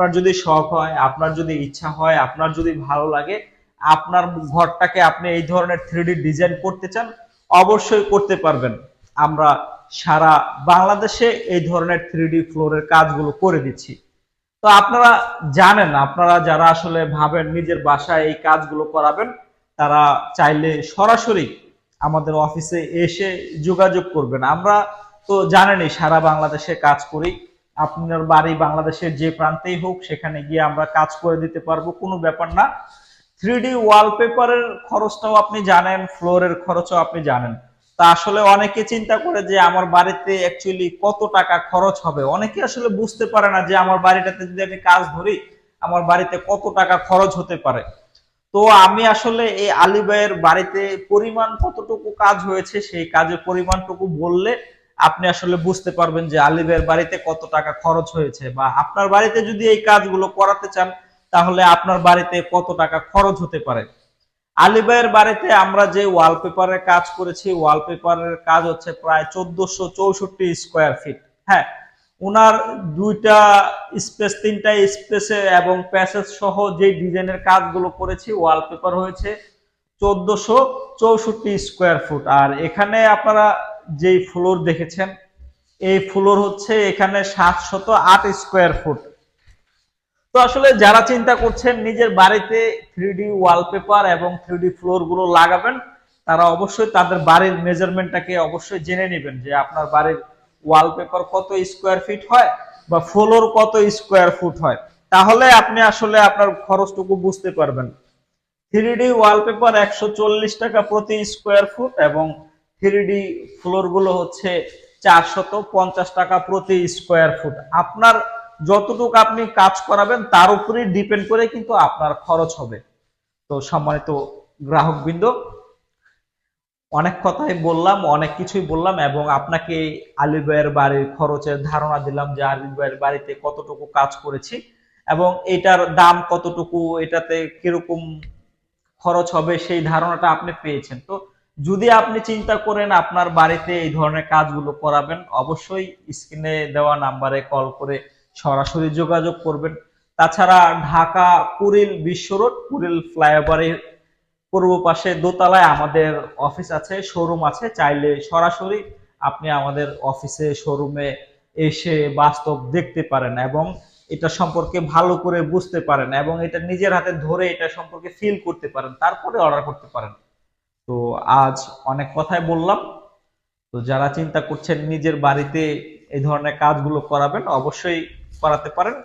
আপনার যদি শখ হয়, আপনার যদি ইচ্ছা হয়, আপনার যদি ভালো লাগে, আপনার ঘরটাকে আপনি এই ধরনের 3D ডিজাইন করতে চান, অবশ্যই করতে পারবেন। আমরা সারা বাংলাদেশে এই ধরনের 3D ফ্লোরের কাজগুলো করে দিচ্ছি। তো আপনারা জানেন, আপনারা যারা আসলে ভাবেন নিজের বাসায় এই কাজগুলো করাবেন, তারা চাইলে সরাসরি আমাদের অফিসে এসে যোগাযোগ করবেন। আমরা তো জানেনই সারা বাংলাদেশে কাজ করি। আপনার বাড়ি বাংলাদেশের যে প্রান্তেই হোক, সেখানে গিয়ে আমরা কাজ করে দিতে পারবো, কোনো ব্যাপার না। 3D ওয়ালপেপারের খরচটাও আপনি জানেন, ফ্লোরের খরচও আপনি জানেন। তা আসলে অনেকে চিন্তা করে যে আমার বাড়িতে অ্যাকচুয়ালি কত টাকা খরচ হবে। অনেকে আসলে বুঝতে পারে না যে আমার বাড়িটাতে যদি আমি কাজ ধরি, আমার বাড়িতে কত টাকা খরচ হতে পারে। তো আমি আসলে এই আলী ভাইয়ের বাড়িতে পরিমাণ কতটুকু কাজ হয়েছে, সেই কাজের পরিমাণটুকু বললে আপনি আসলে বুঝতে পারবেন যে আলী ভাইয়ের বাড়িতে কত টাকা খরচ হয়েছে, বা আপনার বাড়িতে যদি এই কাজগুলো করাতে চান তাহলে আপনার বাড়িতে কত টাকা খরচ হতে পারে। আলী ভাইয়ের বাড়িতে আমরা যে ওয়ালপেপারের কাজ করেছি, ওয়ালপেপারের কাজ হচ্ছে প্রায় 1464 স্কোয়ার ফিট। হ্যাঁ, উনার দুইটা স্পেস, তিনটা স্পেসে এবং প্যাসেজ সহ যে ডিজাইনের কাজগুলো করেছি, ওয়ালপেপার হয়েছে 1464 স্কোয়ার ফুট। আর এখানে আপনারা যেই ফ্লোর দেখেছেন, এই ফ্লোর হচ্ছে এখানে 708 স্কোয়ার ফুট। তো আসলে যারা চিন্তা করছেন নিজের বাড়িতে 3D ওয়ালপেপার এবং 3D ফ্লোর গুলো লাগাবেন, তারা অবশ্যই তাদের বাড়ির মেজারমেন্টটাকে অবশ্যই জেনে নেবেন যে আপনার বাড়ির ওয়ালপেপার কত স্কোয়ার ফিট হয় বা ফ্লোর কত স্কোয়ার ফুট হয়। তাহলে আপনি আসলে আপনার খরচটুকু বুঝতে পারবেন। 3D ওয়ালপেপার 140 টাকা প্রতি স্কোয়ার ফুট এবং 3D ফ্লোর গুলো হচ্ছে 450 টাকা প্রতি স্কোয়ার ফুট। আপনার যতটুকু আপনি কাজ করাবেন তার উপরেই ডিপেন্ড করে কিন্তু আপনার খরচ হবে। তো সম্মানিত গ্রাহকবৃন্দ, অনেক কথাই বললাম, অনেক কিছুই বললাম এবং আপনাকে আলী ভাইয়ের বাড়ির খরচের ধারণা দিলাম যে আলী ভাইয়ের বাড়িতে কতটুকু কাজ করেছি এবং এটার দাম কতটুকু, এটাতে কিরকম খরচ হবে সেই ধারণাটা আপনি পেয়েছেন। তো যদি আপনি চিন্তা করেন আপনার বাড়িতে এই ধরনের কাজগুলো করাবেন, অবশ্যই স্ক্রিনে দেওয়া নাম্বারে কল করে সরাসরি যোগাযোগ করবেন। তাছাড়া ঢাকা কুড়িল বিশ্ব রোড, কুড়িল ফ্লাইওভারের পূর্ব পাশে দোতলায় আমাদের অফিস আছে, শোরুম আছে। চাইলে সরাসরি আপনি আমাদের অফিসে, শোরুমে এসে বাস্তব দেখতে পারেন এবং এটা সম্পর্কে ভালো করে বুঝতে পারেন এবং এটা নিজের হাতে ধরে এটা সম্পর্কে ফিল করতে পারেন, তারপরে অর্ডার করতে পারেন। তো আজ অনেক কথাই বললাম। তো যারা চিন্তা করছেন নিজের বাড়িতে এই ধরনের কাজগুলো করাবেন, অবশ্যই করাতে পারেন।